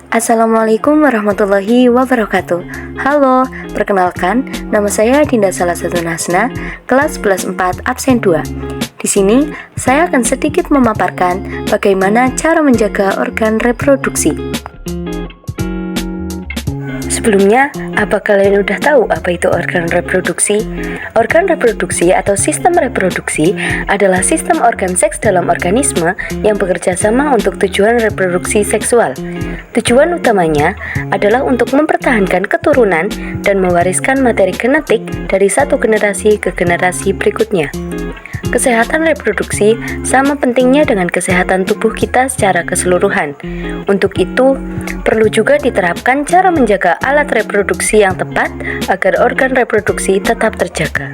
Assalamualaikum warahmatullahi wabarakatuh. Halo, perkenalkan, nama saya Dinda Salasatun Hasna, kelas 11 4 absen 2. Di sini, saya akan sedikit memaparkan bagaimana cara menjaga organ reproduksi. Sebelumnya, apa kalian udah tahu apa itu organ reproduksi? Organ reproduksi atau sistem reproduksi adalah sistem organ seks dalam organisme yang bekerja sama untuk tujuan reproduksi seksual. Tujuan utamanya adalah untuk mempertahankan keturunan dan mewariskan materi genetik dari satu generasi ke generasi berikutnya. Kesehatan reproduksi sama pentingnya dengan kesehatan tubuh kita secara keseluruhan. Untuk itu, perlu juga diterapkan cara menjaga alat reproduksi yang tepat agar organ reproduksi tetap terjaga.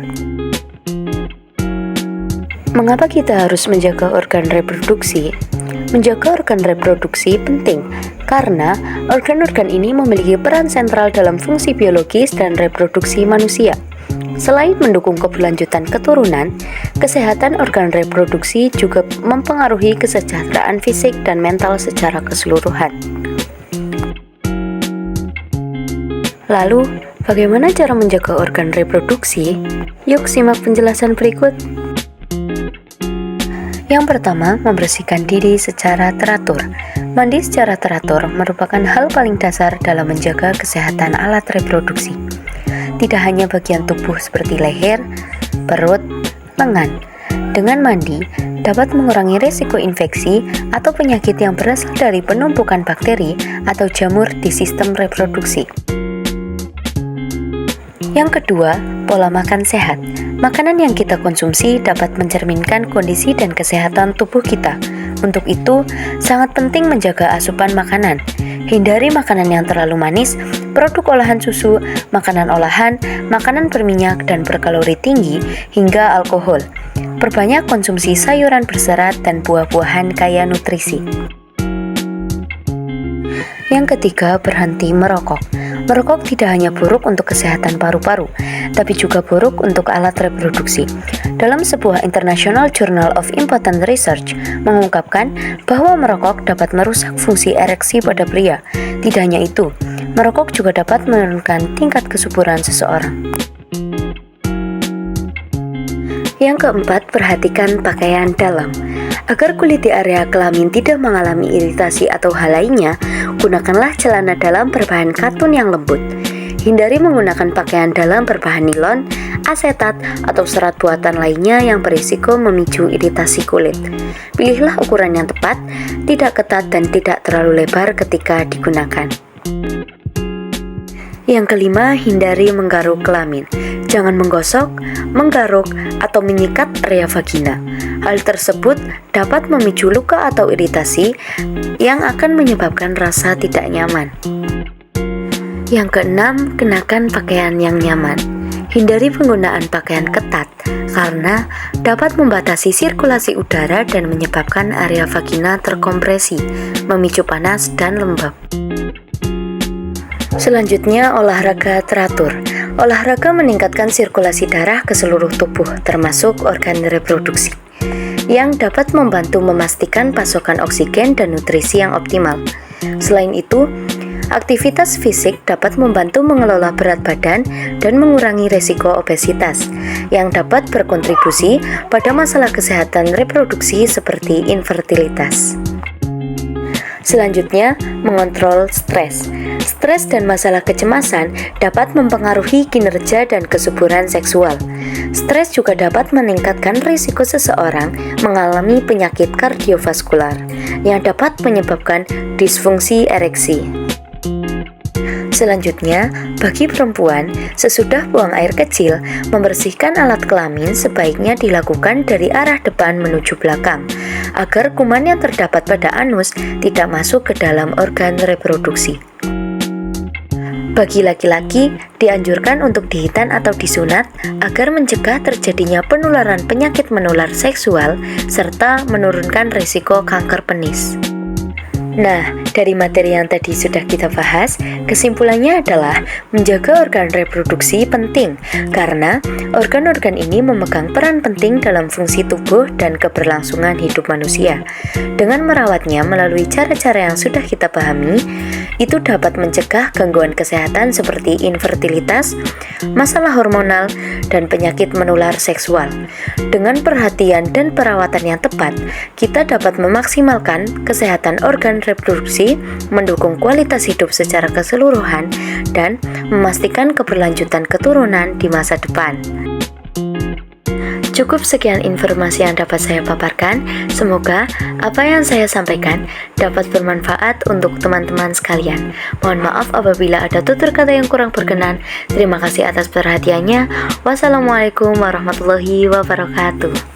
Mengapa kita harus menjaga organ reproduksi? Menjaga organ reproduksi penting karena organ-organ ini memiliki peran sentral dalam fungsi biologis dan reproduksi manusia. Selain mendukung keberlanjutan keturunan, kesehatan organ reproduksi juga mempengaruhi kesejahteraan fisik dan mental secara keseluruhan. Lalu, bagaimana cara menjaga organ reproduksi? Yuk simak penjelasan berikut. Yang pertama, membersihkan diri secara teratur. Mandi secara teratur merupakan hal paling dasar dalam menjaga kesehatan alat reproduksi. Tidak hanya bagian tubuh seperti leher, perut, lengan. Dengan mandi, dapat mengurangi risiko infeksi atau penyakit yang berasal dari penumpukan bakteri atau jamur di sistem reproduksi. Yang kedua, pola makan sehat. Makanan yang kita konsumsi dapat mencerminkan kondisi dan kesehatan tubuh kita. Untuk itu, sangat penting menjaga asupan makanan. Hindari makanan yang terlalu manis, produk olahan susu, makanan olahan, makanan berminyak dan berkalori tinggi, hingga alkohol. Perbanyak konsumsi sayuran berserat dan buah-buahan kaya nutrisi. Yang ketiga, berhenti merokok. Merokok tidak hanya buruk untuk kesehatan paru-paru, tapi juga buruk untuk alat reproduksi. Dalam sebuah International Journal of Important Research mengungkapkan bahwa merokok dapat merusak fungsi ereksi pada pria. Tidak hanya itu, merokok juga dapat menurunkan tingkat kesuburan seseorang. Yang keempat, perhatikan pakaian dalam. Agar kulit di area kelamin tidak mengalami iritasi atau hal lainnya, gunakanlah celana dalam berbahan katun yang lembut. Hindari menggunakan pakaian dalam berbahan nilon, asetat, atau serat buatan lainnya yang berisiko memicu iritasi kulit. Pilihlah ukuran yang tepat, tidak ketat dan tidak terlalu lebar ketika digunakan. Yang kelima, hindari menggaruk kelamin. Jangan menggosok, menggaruk, atau menyikat area vagina. Hal tersebut dapat memicu luka atau iritasi yang akan menyebabkan rasa tidak nyaman. Yang keenam, kenakan pakaian yang nyaman. Hindari penggunaan pakaian ketat karena dapat membatasi sirkulasi udara dan menyebabkan area vagina terkompresi, memicu panas dan lembab. Selanjutnya, olahraga teratur. Olahraga meningkatkan sirkulasi darah ke seluruh tubuh, termasuk organ reproduksi, yang dapat membantu memastikan pasokan oksigen dan nutrisi yang optimal. Selain itu, aktivitas fisik dapat membantu mengelola berat badan dan mengurangi risiko obesitas, yang dapat berkontribusi pada masalah kesehatan reproduksi seperti infertilitas. Selanjutnya, mengontrol stres. Stres dan masalah kecemasan dapat mempengaruhi kinerja dan kesuburan seksual. Stres juga dapat meningkatkan risiko seseorang mengalami penyakit kardiovaskular yang dapat menyebabkan disfungsi ereksi. Selanjutnya, bagi perempuan, sesudah buang air kecil, membersihkan alat kelamin sebaiknya dilakukan dari arah depan menuju belakang, agar kuman yang terdapat pada anus tidak masuk ke dalam organ reproduksi. Bagi laki-laki, dianjurkan untuk dihitan atau disunat agar mencegah terjadinya penularan penyakit menular seksual serta menurunkan risiko kanker penis. Nah, dari materi yang tadi sudah kita bahas, kesimpulannya adalah menjaga organ reproduksi penting karena organ-organ ini memegang peran penting dalam fungsi tubuh dan keberlangsungan hidup manusia. Dengan merawatnya melalui cara-cara yang sudah kita pahami, itu dapat mencegah gangguan kesehatan seperti infertilitas, masalah hormonal, dan penyakit menular seksual. Dengan perhatian dan perawatan yang tepat, kita dapat memaksimalkan kesehatan organ reproduksi, mendukung kualitas hidup secara keseluruhan, dan memastikan keberlanjutan keturunan di masa depan. Cukup sekian informasi yang dapat saya paparkan. Semoga apa yang saya sampaikan dapat bermanfaat untuk teman-teman sekalian. Mohon maaf apabila ada tutur kata yang kurang berkenan. Terima kasih atas perhatiannya. Wassalamualaikum warahmatullahi wabarakatuh.